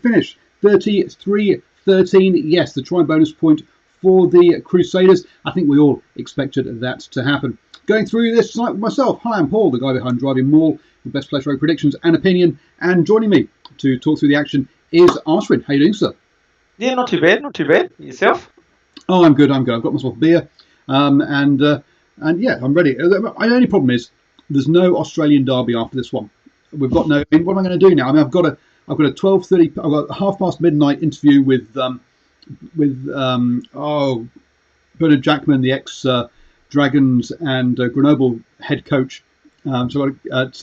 finish 33-13. Yes, the try bonus point for the Crusaders. I think we all expected that to happen. Going through this tonight with myself, hi, I'm Paul, the guy behind DrivingMaul, the best place rugby predictions and opinion. And joining me to talk through the action is Ashwin. How you doing, sir? Yeah, not too bad, not too bad. Yourself? Oh, I'm good. I've got myself a beer, and yeah, I'm ready. The only problem is there's no Australian derby after this one. We've got no. What am I going to do now? I mean, I've got a 12:30. I've got a midnight interview with Bernard Jackman, the ex Dragons and Grenoble head coach. So at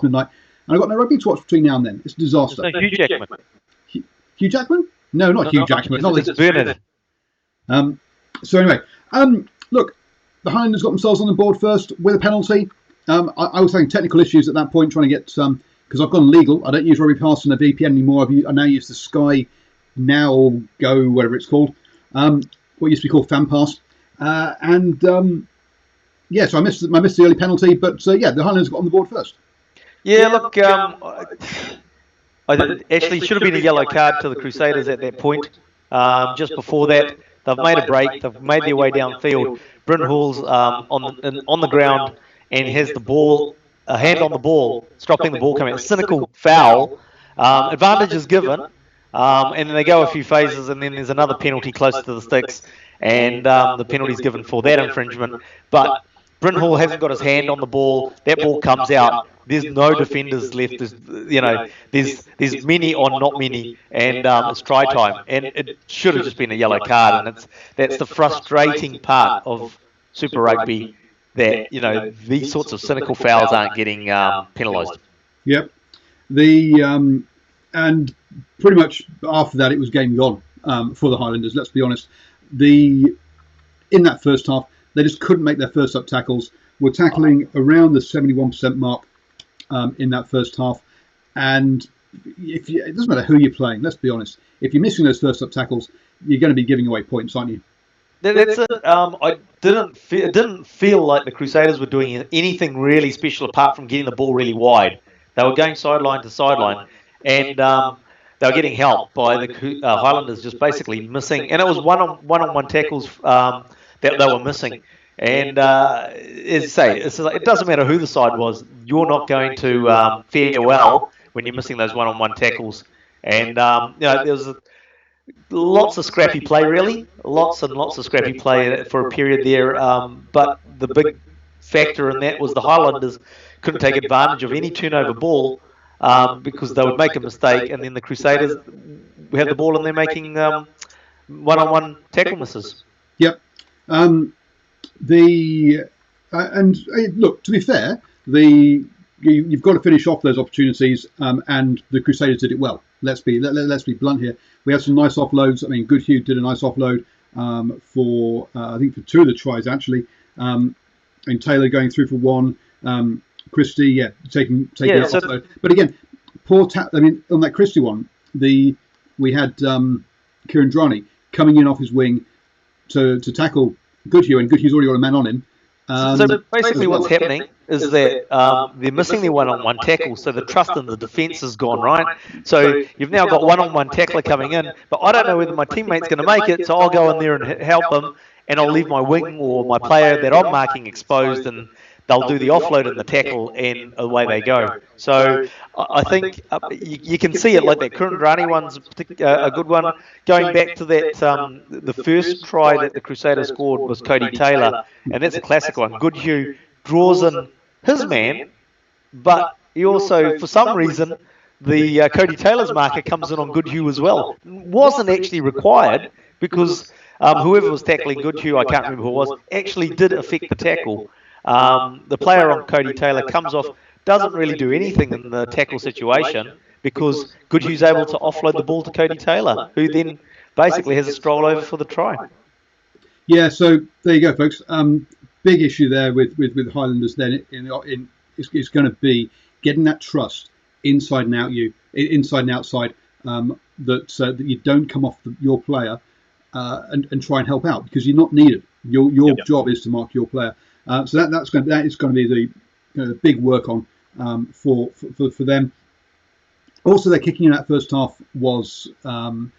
midnight, and I've got no rugby to watch between now and then. It's a disaster. No, Hugh Jackman. Hugh Jackman? No, not Hugh Jackman. It's Bernard. So anyway, look, the Highlanders got themselves on the board first with a penalty. I was having technical issues at that point trying to get because I've gone legal. I don't use Rugby Pass on a VPN anymore. I now use the Sky Now or Go, whatever it's called. What used to be called Fan Pass. So I missed the early penalty, but the Highlanders got on the board first. Yeah, look, I actually should have been a yellow card to the Crusaders at that point. Just before that, they've made a break. They've made their way downfield. Bryn Hall's on the ground and has the ball, a hand on the ball, stopping the ball coming out. Cynical foul. Advantage is given, and then they go a few phases, and then there's another penalty close to the sticks, and the penalty is given for that infringement. But Bryn Hall hasn't got his hand on the ball. That ball comes out. There's no defenders left. There's many on not many, and it's try time. And it should have just been a yellow card. And that's the frustrating part of Super Rugby, that these sorts of cynical fouls aren't getting penalised. Yep. And pretty much after that, it was game gone for the Highlanders. Let's be honest. In that first half, they just couldn't make their first up tackles. We're tackling around the 71% mark in that first half, and it doesn't matter who you're playing. Let's be honest. If you're missing those first up tackles, you're going to be giving away points, aren't you? That's it. It didn't feel like the Crusaders were doing anything really special apart from getting the ball really wide. They were going sideline to sideline, and they were getting help by the Highlanders just basically missing. And it was one-on-one tackles that they were missing. And as I say, it doesn't matter who the side was. You're not going to fare well when you're missing those one-on-one tackles. And there was lots of scrappy play, really, lots and lots of scrappy play for a period there. But the big factor in that was the Highlanders couldn't take advantage of any turnover ball because they would make a mistake, and then the Crusaders had the ball and they're making one-on-one tackle misses. Yep. Look, to be fair, you've got to finish off those opportunities, and the Crusaders did it well. Let's be blunt here. We had some nice offloads. I mean, Goodhue did a nice offload for I think for two of the tries actually, and Taylor going through for one. Christie, taking that offload. But again, on that Christie one, we had Kieran Drani coming in off his wing to tackle Goodhue, and Goodhue's already got a man on him. So basically what's happening is that they're missing their one-on-one tackle, so the trust in the defence has gone, right? So you've now got one-on-one tackler coming in, but I don't know whether my teammate's going to make it, so I'll go in there and help them, and I'll leave my wing or my player that I'm marking exposed, and they'll do the offload and the tackle, and away they go. So I think you can see it like that. Kurandrani one's a good one. Going back to that, the first try that the Crusaders scored was Cody Taylor, and that's a classic one. Goodhue draws in his man, but he also, for some reason, the Cody Taylor's marker comes in on Goodhue as well. Wasn't actually required because whoever was tackling Goodhue, I can't remember who it was, actually did affect the tackle. The player on Cody Taylor comes off, doesn't really do anything in the tackle situation because Goodhue's able to offload the ball to Cody Taylor, who then basically has a stroll over for the try. Yeah, so there you go, folks. Big issue there with Highlanders then is going to be getting that trust inside and outside, that you don't come off your player and try and help out, because you're not needed. Your job is to mark your player. So that is going to be the big work on for them. Also, their kicking in that first half was was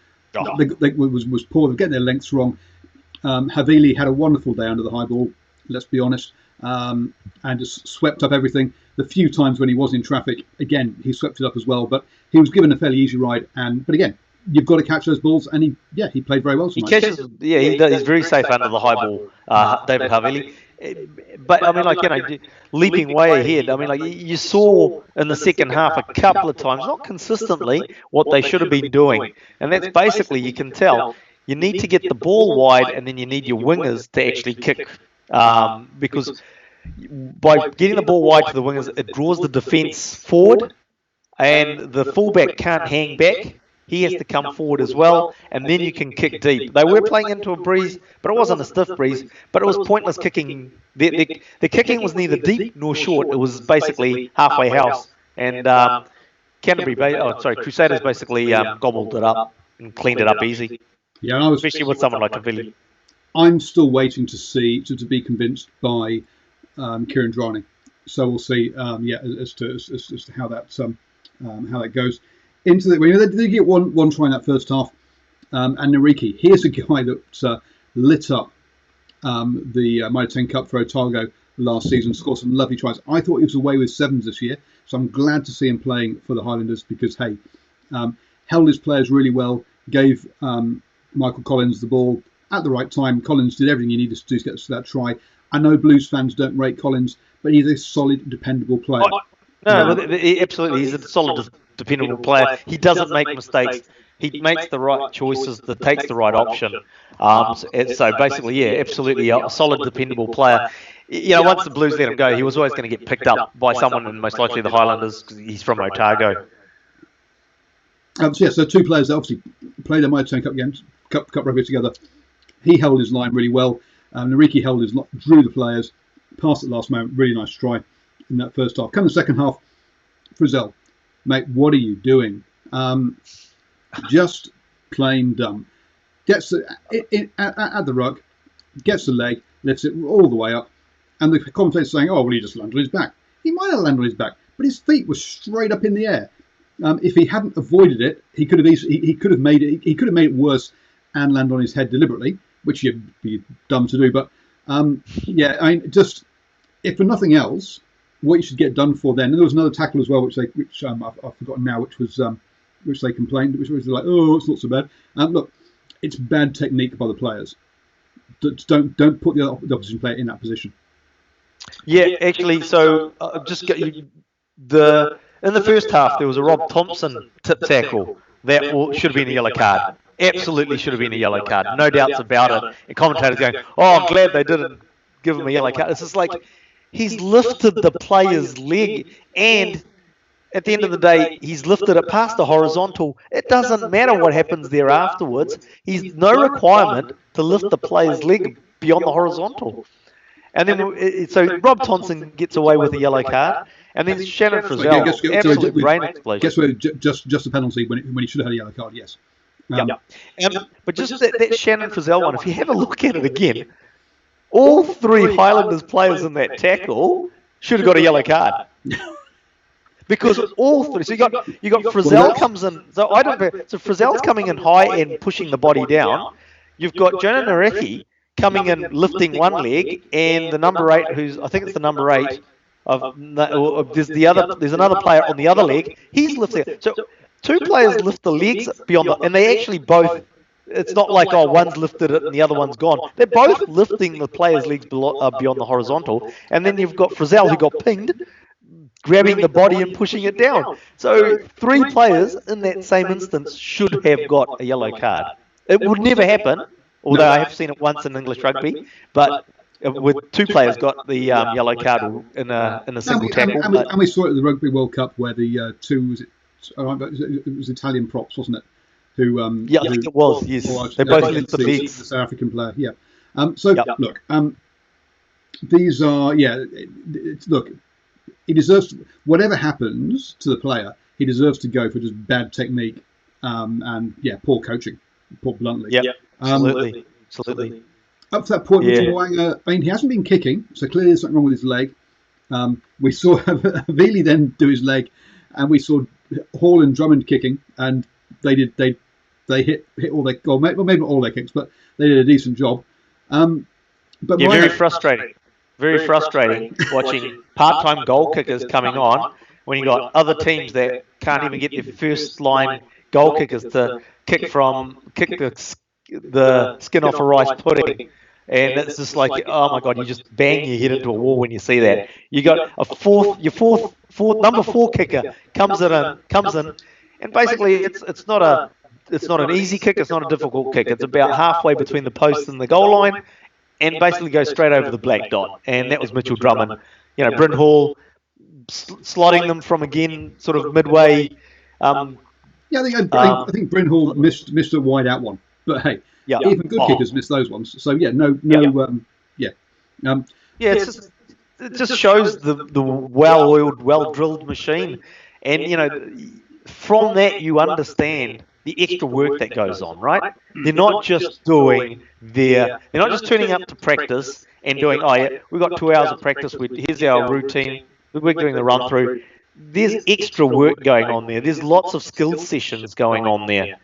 poor. They're getting their lengths wrong. Havili had a wonderful day under the high ball, let's be honest, and just swept up everything. The few times when he was in traffic, again, he swept it up as well. But he was given a fairly easy ride. But again, you've got to catch those balls, and he played very well tonight. He catches, he's very safe under the high ball, David Havili. But I mean, leaping way ahead. I mean, you saw in the second half a couple of times, not consistently, what they should have been doing, and that's basically, you can tell, you need to get the ball wide, and then you need your wingers to actually kick, because by getting the ball wide to the wingers, it draws the defence forward, and the fullback can't hang back. He has to come forward as well, and then you can kick deep. They were playing into a breeze, but it wasn't a stiff breeze, but it was pointless kicking. The kicking was neither deep nor short. It was basically halfway house. And Crusaders basically gobbled it up and cleaned it up easy. Yeah, especially with someone like Havili. I'm still waiting to be convinced by Kieran Dryning. So we'll see, as to how that goes. They did get one try in that first half, and Nariki. Here's a guy that lit up the Mitre 10 Cup for Otago last season, scored some lovely tries. I thought he was away with sevens this year, so I'm glad to see him playing for the Highlanders because, held his players really well, gave Michael Collins the ball at the right time. Collins did everything he needed to do to get to that try. I know Blues fans don't rate Collins, but he's a solid, dependable player. Absolutely. He's a solid, dependable player. He doesn't make mistakes. He makes the right choices, that takes the right option. So basically, absolutely a solid, dependable player. Once the Blues let him go, he was always going to get picked up by someone, and most likely the Highlanders, because he's from Otago. So two players that obviously played their Mitre 10 Cup games, Cup rugby together. He held his line really well. Nariki held his line, drew the players, passed at the last moment. Really nice try in that first half. Come the second half, Frizzell, mate, what are you doing? Just plain dumb. Gets at the ruck, gets the leg, lifts it all the way up, and the commentator's saying, "Oh, well, he just landed on his back." He might have landed on his back, but his feet were straight up in the air. If he hadn't avoided it, he could have made it worse and land on his head deliberately, which you'd be dumb to do. But just if for nothing else, what you should get done for then. And there was another tackle as well, which I've forgotten now, which they complained, which was like, oh, it's not so bad. Look, it's bad technique by the players. Don't put the opposition player in that position. Yeah, actually, so in the first half, there was a Rob Thompson tip tackle that should have been a yellow card. Absolutely should have been a yellow card. No doubts about it. And commentators going, "Oh, I'm glad they didn't give him a yellow card." It's just like, he's lifted the player's leg, and at the end of the day, he's lifted it past the horizontal. It doesn't matter what happens there afterwards. He's no requirement to lift the player's leg beyond the horizontal. And then, so Rob Thompson gets away with a yellow card, and then Shannon Frizzell, absolute brain explosion. Guess what? Just a penalty when he should have had a yellow card. Yes. But just that Shannon Frizzell one, if you have a look at it again, all three Highlanders players in that tackle should have got a yellow card. Because all three, so you got Frizzell comes in. So Frizzell's coming in high and pushing the body down. You've got Jonah Nareki coming in lifting one leg, and the number 8, I think it's the number 8 there's another player on the other leg. He's lifting it. So two players lift the legs beyond, and they actually both. It's not like, oh, one's lifted it and the other one's gone. They're both lifting the player's legs beyond the horizontal, and then you've got Frizzell who got pinged, grabbing the body and pushing it down. So three players in that same instance should have got a yellow card. It would never happen, although I have seen it once in English rugby, but with two players got the yellow card in a single tackle. And we saw it at the Rugby World Cup where the it was Italian props, wasn't it? I think it was. Yes, they both lifted the legs. The South African player. Yeah. Look, these are look. He deserves whatever happens to the player. He deserves to go for just bad technique and poor coaching, put bluntly. Yeah, absolutely. Up to that point, I mean, he hasn't been kicking, so clearly there's something wrong with his leg. We saw Havili then do his leg, and we saw Hall and Drummond kicking, and they hit all their, well, maybe not all their kicks, but they did a decent job. But yeah, very frustrating. Very frustrating watching part-time goal kickers coming on when you got other teams that can't even get their first line goal kickers to kick the skin off a rice pudding. And it's just like, oh my God, you just bang your head into a wall when you see that. You got your number four kicker comes in, and basically it's not an easy kick, it's not a difficult kick. It's about halfway between the post and the goal line, and basically goes straight over the black dot. And that was Mitchell Drummond. Bryn Hall slotting them from again, sort of midway. I think Bryn Hall missed a wide out one, but hey, even good kickers miss those ones. So it just shows the well-oiled, well-drilled machine, and from that you understand the extra work that goes on, right? They're not just turning up to practice and doing, we've got 2 hours of practice, here's our routine, we're doing the run through. There's extra work going on there. There's lots of skill sessions going on there.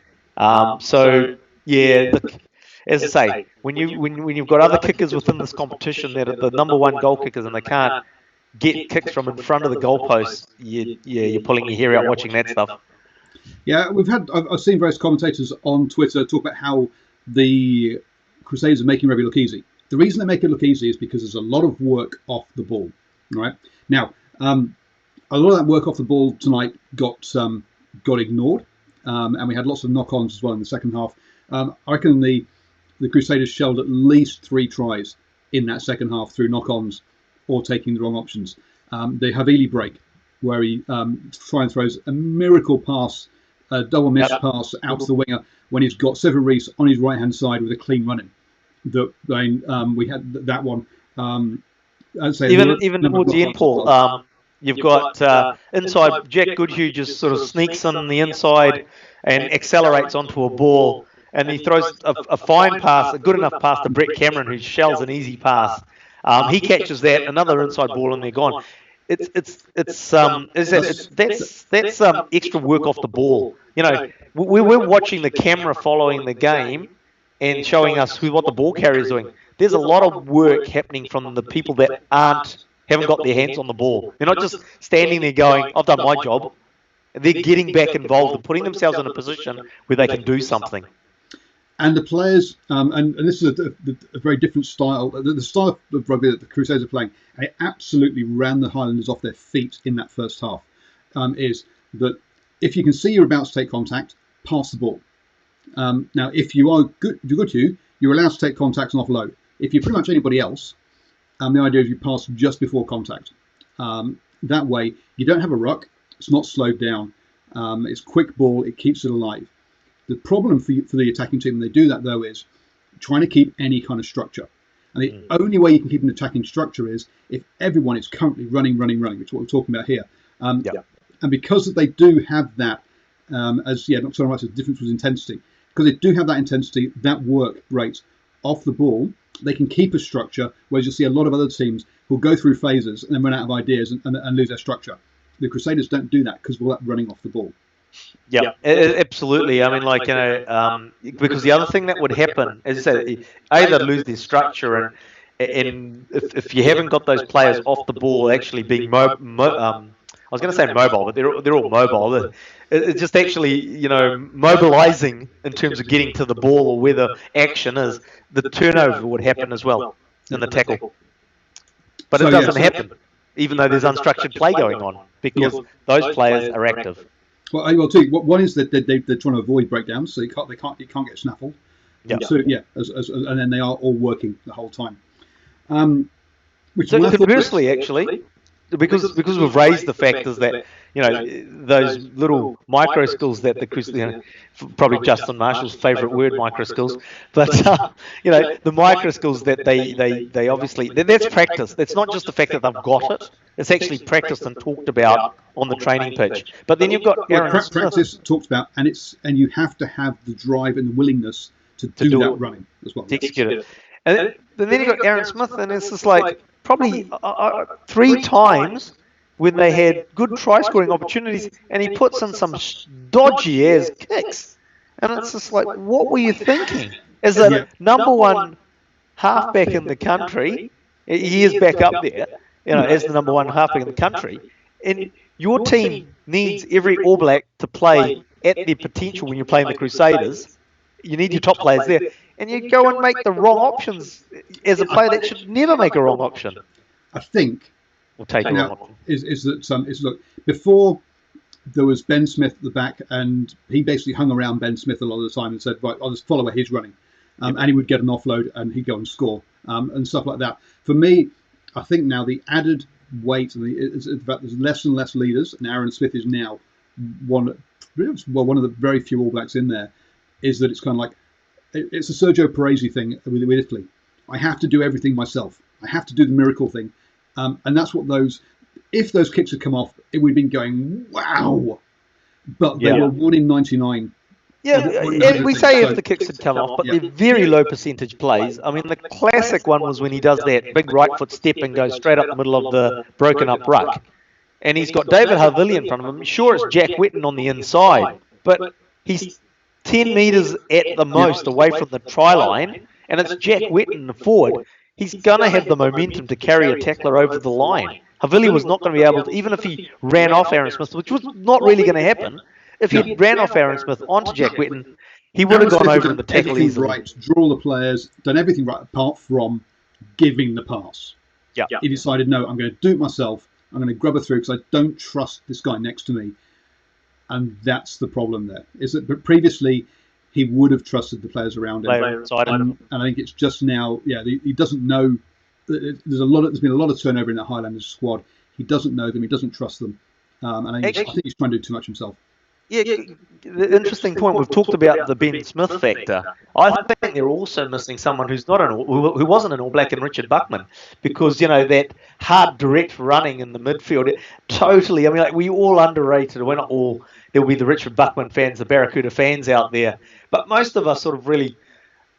As I say, when you've got other kickers within this competition that are the number one goal kickers and they can't get kicks from in front of the goalpost, you're pulling your hair out watching that stuff. Yeah, I've seen various commentators on Twitter talk about how the Crusaders are making rugby look easy. The reason they make it look easy is because there's a lot of work off the ball. Right now, a lot of that work off the ball tonight got ignored, and we had lots of knock-ons as well in the second half. I reckon the Crusaders shelled at least 3 tries in that second half through knock-ons or taking the wrong options. The Havili break, where he try and throws a miracle pass, a double miss pass out to the winger when he's got Sever Reese on his right-hand side with a clean running. We had that one. I'd say even towards the end, Paul, you've got inside Jack Goodhue just sort of sneaks on the inside and accelerates onto a ball, and he throws a fine pass, a good enough pass to Brett Cameron, who shells an easy pass. He catches that, another inside ball, and they're gone. That's extra work off the ball. We're watching the camera following the game and showing us what the ball carrier is doing. There's a lot of work happening from the people that haven't got their hands on the ball. They're not just standing there going, I've done my job. They're getting back involved and putting themselves in a position where they can do something. And the players, and this is a very different style. The style of rugby that the Crusaders are playing, and it absolutely ran the Highlanders off their feet in that first half, is that if you can see you're about to take contact, pass the ball. Now, if you're good to, you're allowed to take contact and offload. If you're pretty much anybody else, the idea is you pass just before contact. That way, you don't have a ruck. It's not slowed down. It's quick ball. It keeps it alive. The problem for the attacking team when they do that, though, is trying to keep any kind of structure. And the only way you can keep an attacking structure is if everyone is currently running, which is what we're talking about here. And because they do have that, not so much as the difference was intensity, because they do have that intensity, that work rate off the ball, they can keep a structure, whereas you'll see a lot of other teams who'll go through phases and then run out of ideas and lose their structure. The Crusaders don't do that because of all that running off the ball. Yeah, absolutely. I mean, because the other thing that would happen, as I said, either lose their structure, and if you haven't got those players off the ball actually being I was going to say mobile, but they're all mobile. It's just actually, mobilizing in terms of getting to the ball or where the action is. The turnover would happen as well in the tackle, but it doesn't happen, even though there's unstructured play going on because those players are active. Well, I will tell you. One is that they're trying to avoid breakdowns, so you can't get snaffled. And then they are all working the whole time. Conversely, actually, because we've raised the factors that those little micro skills that probably Justin Marshall's favourite word, micro skills, but the micro skills that they obviously that's practice. That's not just the fact that they've got it; it's actually practiced and talked about on the training pitch. But then you've got practice talked about, and you have to have the drive and the willingness to do that running as well. To execute it. And then you've got Aaron Smith, and it's just like probably 3 times when they had good try-scoring opportunities, and he puts in some dodgy as kicks. And it's just like, what were you thinking? As the number one halfback in the country, he is back up there, as the number one halfback in the country, and your team needs every All Black to play at their potential when you're playing the Crusaders. You need your top players there, and you go and make the wrong options as a player that should never make a wrong option. I think We'll take a wrong option. Is that look, before there was Ben Smith at the back, and he basically hung around Ben Smith a lot of the time and said, right, I'll just follow where he's running. And he would get an offload and he'd go and score and stuff like that. For me, I think now the added weight, and there's less and less leaders, and Aaron Smith is now one of the very few All Blacks in there, is that it's kind of like, it's a Sergio Parisi thing with Italy. I have to do everything myself. I have to do the miracle thing. And that's what if those kicks had come off, it would have been going, wow. But they were 1 in 99. Yeah, and we say if the kicks had come off, but they're very low percentage plays. I mean, the classic one was when he does that big right foot step and goes straight up the middle of the broken up ruck. And he's got David Havili in front of him. Sure, it's Jack Whitten on the inside, but he's 10 metres at the most away from the try line, and it's Jack Whitten, the forward. He's going to have the momentum to carry a tackler over the line. Havili was not going to be able to, even if he ran off Aaron Smith, which was not really going to happen. If he ran off Aaron Smith onto Jack Whitten, he would have gone over in the tackle easily. Right, draw the players, done everything right apart from giving the pass. Yeah. He decided, no, I'm going to do it myself. I'm going to grub it through because I don't trust this guy next to me. And that's the problem there. Is that but previously he would have trusted the players around him. And I think it's just now, he doesn't know. There's been a lot of turnover in the Highlanders squad. He doesn't know them. He doesn't trust them. And I think he's trying to do too much himself. Yeah, the interesting point, we've talked about the Ben Smith factor. I think they're also missing someone who wasn't an All Black, in Richard Buckman, because that hard direct running in the midfield, totally. I mean, like, we all underrated. We're not all. There will be the Richard Buckman fans, the Barracuda fans out there, but most of us sort of really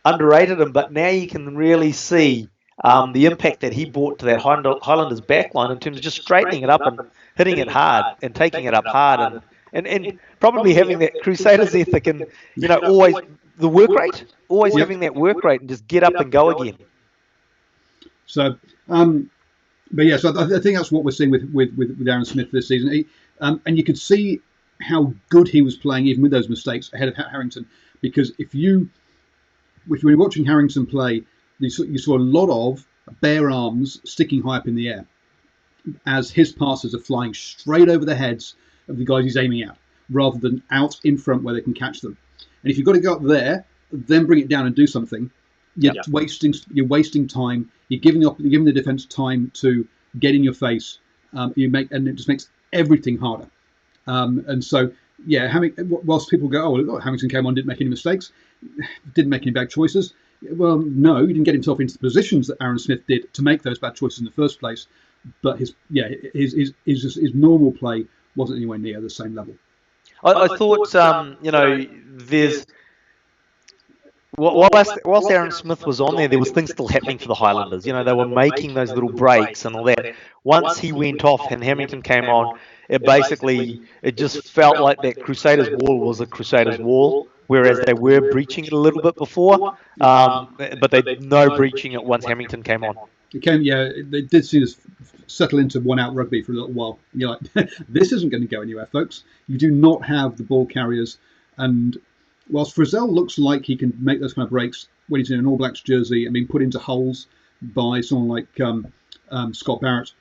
underrated him. But now you can really see the impact that he brought to that Highlanders backline in terms of just straightening it up and hitting it hard and taking it up hard and probably having that Crusaders ethic and, always the work rate, having that work rate and just get up and go again. So, so I think that's what we're seeing with Aaron Smith this season. And you could see how good he was playing even with those mistakes ahead of Harrington, because if you were watching Harrington play, you saw a lot of bare arms sticking high up in the air as his passes are flying straight over the heads of the guys he's aiming at, rather than out in front where they can catch them. And if you've got to go up there, then bring it down and do something, you're wasting time. You're giving the defence time to get in your face. And it just makes everything harder. And so, whilst people go, oh, Hamilton came on, didn't make any mistakes, didn't make any bad choices. Well, no, he didn't get himself into the positions that Aaron Smith did to make those bad choices in the first place. But his normal play wasn't anywhere near the same level. I thought, there's... Whilst Aaron Smith was on there was things still happening for the Highlanders. They were making those little breaks and all that. Once he went off and Hamilton came on, it just felt like that Crusaders wall was a Crusaders wall, whereas they were breaching it a little bit before, but they did no breaching it once Hamilton came on. They did seem to settle into one-out rugby for a little while. And you're like, this isn't going to go anywhere, folks. You do not have the ball carriers. And whilst Frizzell looks like he can make those kind of breaks when he's in an All Blacks jersey and being put into holes by someone like Scott Barrett,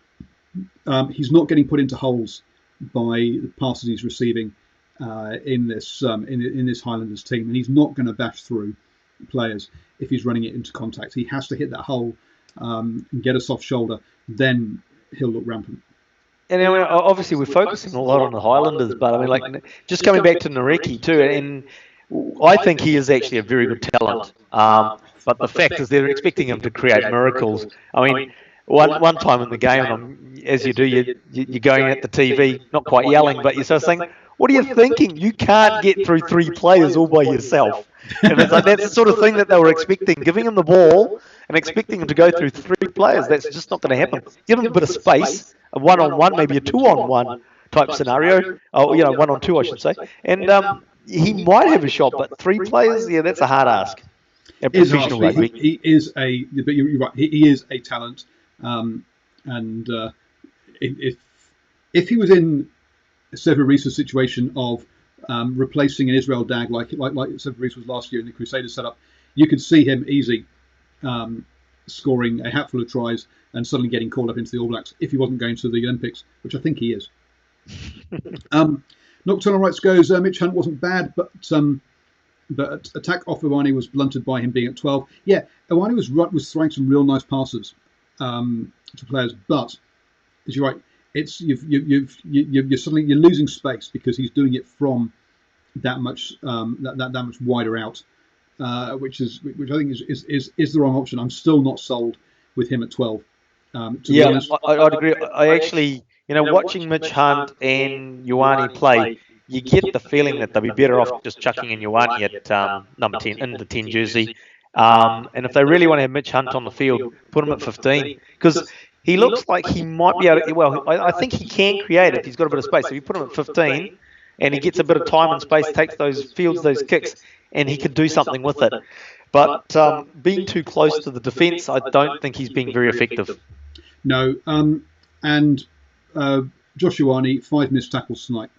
he's not getting put into holes by the passes he's receiving in this Highlanders team, and he's not going to bash through players if he's running it into contact. He has to hit that hole and get a soft shoulder, then he'll look rampant. And obviously we're focusing a lot on the Highlanders, but just coming back to Nareki too, and I think he is actually a very good talent. But the fact is they're expecting him to create miracles. One time in the game, as you do, you're going at the TV, not quite yelling, but you're sort of saying, what are you thinking? You can't get through 3 players all by yourself. And it's like that's the sort of thing that they were expecting, giving him the ball and expecting him to go through 3 players. That's just not going to happen. Give him a bit of space, a 1-on-1, maybe a 2-on-1 type scenario. Oh, 1-on-2, I should say. And he might have a shot, but 3 players, yeah, that's a hard ask. Professional rugby. He is but you're right. He is a talent, and if he was in Sever Reese's situation of replacing an Israel Dag like Sever Reese was last year in the Crusaders setup, you could see him easy scoring a hatful of tries and suddenly getting called up into the All Blacks if he wasn't going to the Olympics, which I think he is. Nocturnal Rights goes, Mitch Hunt wasn't bad, but attack off Ioane was blunted by him being at 12. Yeah, Ioane was throwing some real nice passes to players, but as you're right, it's you're suddenly you're losing space because he's doing it from that much that much wider out, which I think is the wrong option. I'm still not sold with him at 12. Yeah, I'd agree. I actually, watching Mitch Hunt and Ioane play, you get the feeling that they'll be better off just chucking in Ioane at number 10 in the 10 jersey. And if they really want to have Mitch Hunt on the field, put him at 15 because he looks like he might be able to. Well, I think he can create if he's got a bit of space. So you put him at 15, and he gets a bit of time and space, takes those fields, those kicks, and he could do something with it. But being too close to the defence, I don't think he's being very effective. No, and Josh Ioane, 5 missed tackles tonight.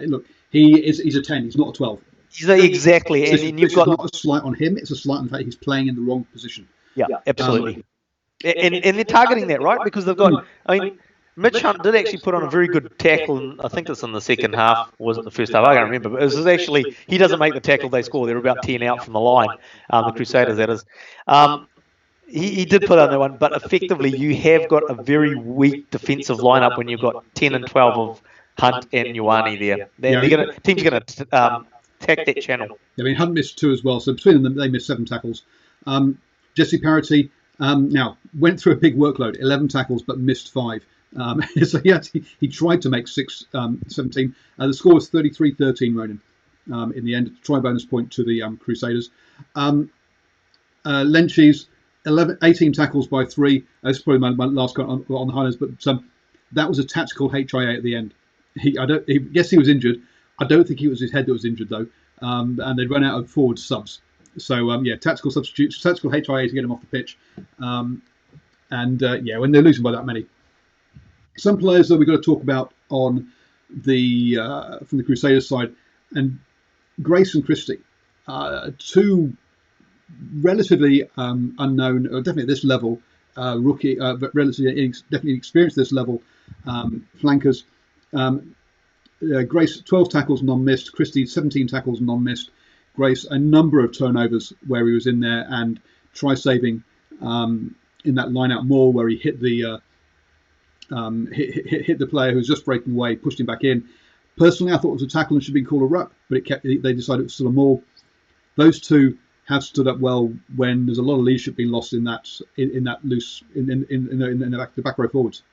Look, he's a 10. He's not a 12. Exactly, and you've got not a slight on him. It's a slight on the fact he's playing in the wrong position. Yeah, absolutely. And they're targeting that, right? Because they've got. I mean, Mitch Hunt did actually put on a very good tackle. And I think it's in the second half, or was it the first half? I can't remember. But it was actually he doesn't make the tackle they score. They're about 10 out from the line. The Crusaders, that is. He did put on that one, but effectively you have got a very weak defensive lineup when you've got 10 and 12 of Hunt and Ioane there. Team's going to attack that channel. I mean, Hunt missed 2 as well, so between them they missed 7 tackles. Jesse Parity now went through a big workload, 11 tackles, but missed 5. So he tried to make 17. The score was 33-13, Ronan. In the end, try bonus point to the Crusaders. Lenchies, 18 tackles by 3. That's probably my last comment on the Highlanders, but that was a tactical HIA at the end. Yes, he was injured. I don't think it was his head that was injured though, and they'd run out of forward subs. So tactical substitutes, tactical HIA to get him off the pitch, when they're losing by that many. Some players that we've got to talk about on the from the Crusaders side, and Grace and Christie, 2 relatively unknown, or definitely at this level, rookie, but definitely experienced at this level, flankers. Grace, 12 tackles non-missed. Christie, 17 tackles non-missed. Grace, a number of turnovers where he was in there and try-saving in that line-out maul where he hit the hit the player who was just breaking away, pushed him back in. Personally, I thought it was a tackle and should have been called a ruck, but they decided it was still a maul. Those 2 have stood up well when there's a lot of leadership being lost in that loose in the back row forwards.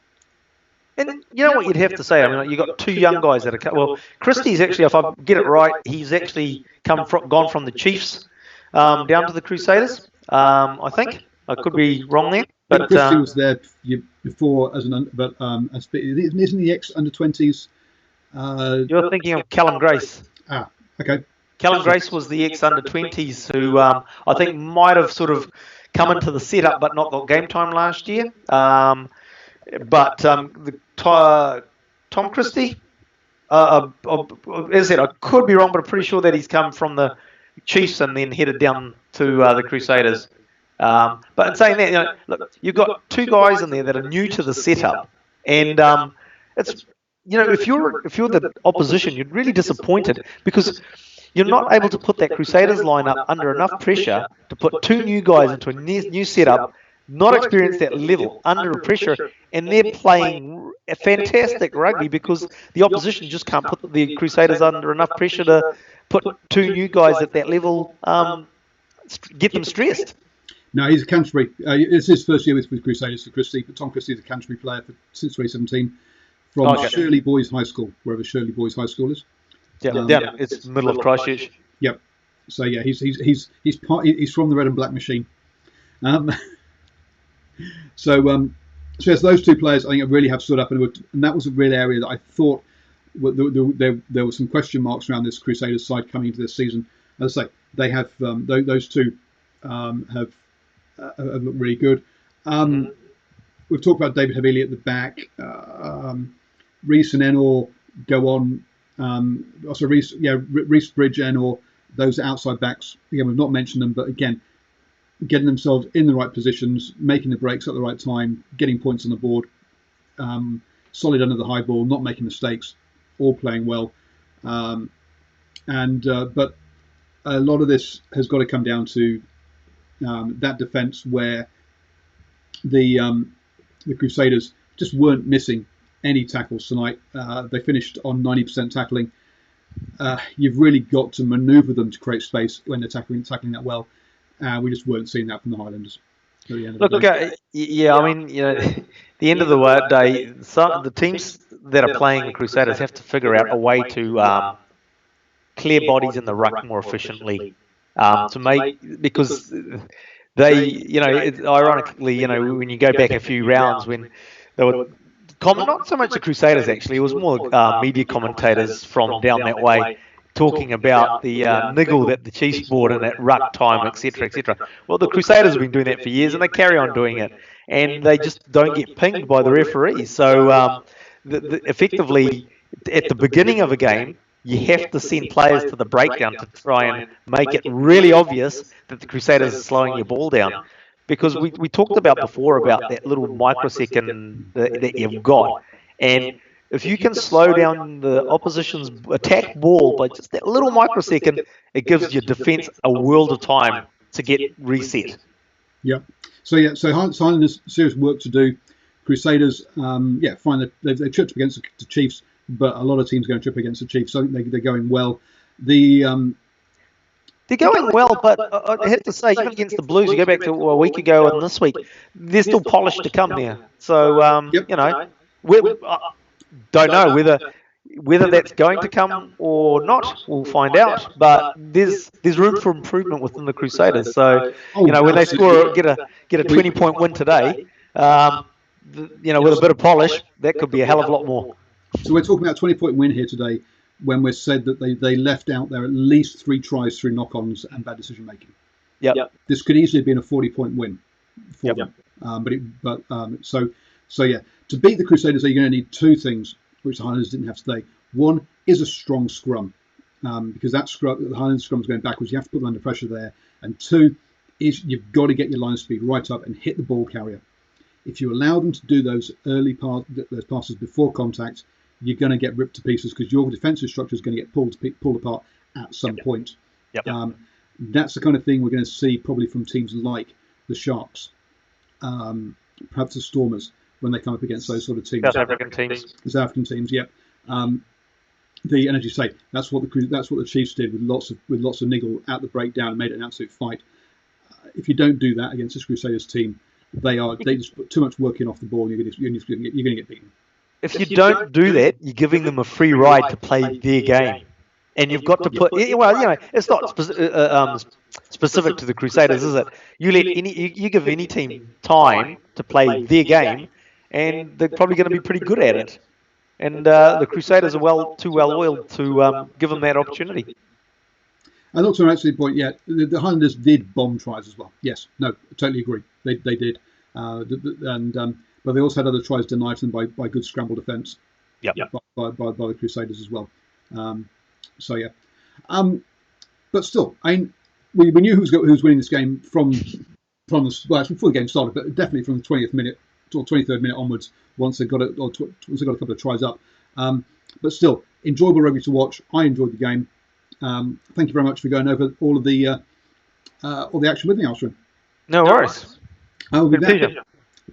And you know what you'd have to say? I mean, you've got 2 young guys that are... Well, Christie's actually, if I get it right, he's actually gone from the Chiefs down to the Crusaders, I think. I could be wrong there. But Christie was there before isn't he ex-under-20s? You're thinking of Callum Grace. Ah, okay. Callum Grace was the ex-under-20s who I think might have sort of come into the setup but not got game time last year. Tom Christie, as I said, I could be wrong, but I'm pretty sure that he's come from the Chiefs and then headed down to the Crusaders. But in saying that, look, you've got 2 guys in there that are new to the setup, and it's if you're the opposition, you're really disappointed because you're not able to put that Crusaders lineup under enough pressure to put 2 new guys into a new setup. Not experienced that level under pressure, and they're playing a fantastic rugby because the opposition just can't put the Crusaders under enough pressure to put 2 new guys at that level, get them stressed. No, he's a Canterbury. It's his first year with Crusaders for Christie, but Tom Christie is a Canterbury player since 2017. from Shirley Boys High School, wherever Shirley Boys High School is. Yeah, it's middle of Christchurch. Yep. So yeah, he's from the Red and Black Machine. So yes, those two players I think really have stood up, and that was a real area that I thought there were some question marks around this Crusaders side coming into this season. As I say, they have those two have looked really good. We've talked about David Havili at the back. Reese and Enor go on. Also Reese Bridge, Enor, those outside backs. Again, we've not mentioned them, but again, getting themselves in the right positions, making the breaks at the right time, getting points on the board, solid under the high ball, not making mistakes, all playing well. But a lot of this has got to come down to that defence where the Crusaders just weren't missing any tackles tonight. They finished on 90% tackling. You've really got to manoeuvre them to create space when they're tackling that well. We just weren't seeing that from the Highlanders. At the end of the day. I mean, the end of the day, the teams that are playing the Crusaders have to figure out a way to clear bodies in the ruck more efficiently to make, because they, ironically, when you go back a few rounds when they were not so much the Crusaders actually, it was more media commentators from down that way talking about the niggle that the Chiefs bought in at ruck time, etc., etc. Well, the Crusaders have been doing that for years, and they carry on doing it, and they just don't get pinged by the referees. So, effectively, at the beginning of a game, you have to send players to the breakdown to try and make it really obvious that the Crusaders are slowing your ball down. Because we talked about before about that little microsecond that you've got, and if you can slow down the opposition's attack ball by just that little microsecond, it gives your defence a world of time to get reset. Yeah. So Highlanders serious work to do. Crusaders, fine. They tripped up against the Chiefs, but a lot of teams are going to trip against the Chiefs. So I think they're going well. They're going well, but I have to say, even against the Blues, you go back to a week ago and this week, there's still polish to come there. So, we don't know whether that's going to come or not. We'll find out. But there's room for improvement within the Crusaders. So, when they get a 20-point win today, with a bit of polish, that could be a hell of a lot more. So we're talking about a 20-point win here today, when we're said that they left out there at least 3 tries through knock-ons and bad decision making. Yep. This could easily have been a 40-point win for them. So to beat the Crusaders, you're going to need 2 things, which the Highlanders didn't have today. One is a strong scrum, because the Highlanders scrum is going backwards. You have to put them under pressure there. And 2 is you've got to get your line speed right up and hit the ball carrier. If you allow them to do those those passes before contact, you're going to get ripped to pieces, because your defensive structure is going to get pulled apart at some point. That's the kind of thing we're going to see probably from teams like the Sharks, perhaps the Stormers, when they come up against those sort of teams. South African teams, yep. And as you say, that's what the Chiefs did with lots of niggle at the breakdown and made it an absolute fight. If you don't do that against this Crusaders team, they just put too much work in off the ball, and you're going to get beaten. If you don't do that, you're giving them a free ride to play their game. And you've got to put, it's not specific to the Crusaders, is it? You give any team time to play their game, and they're probably going to be pretty good at it. And the Crusaders are too well oiled to give them that opportunity. And not to actually point yet, the Highlanders did bomb tries as well. Yes, no, I totally agree. They did, but they also had other tries denied to them by good scramble defence. By the Crusaders as well. But still, we knew who was winning this game from before the game started, but definitely from the 20th minute or 23rd minute onwards. Once they got a couple of tries up, but still enjoyable rugby to watch. I enjoyed the game. Thank you very much for going over all the action with me, Alstron. No worries. I'll be back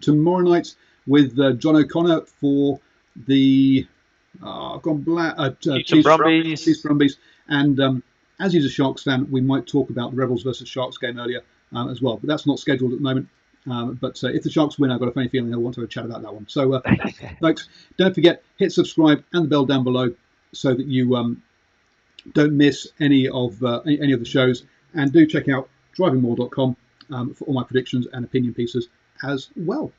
tomorrow night with John O'Connor for the Chiefs Brumbies, and as he's a Sharks fan, we might talk about the Rebels versus Sharks game earlier as well. But that's not scheduled at the moment. But if the Sharks win, I've got a funny feeling I'll want to have a chat about that one. So, folks, don't forget, hit subscribe and the bell down below so that you don't miss any of the shows. And do check out DrivingMaul.com for all my predictions and opinion pieces as well.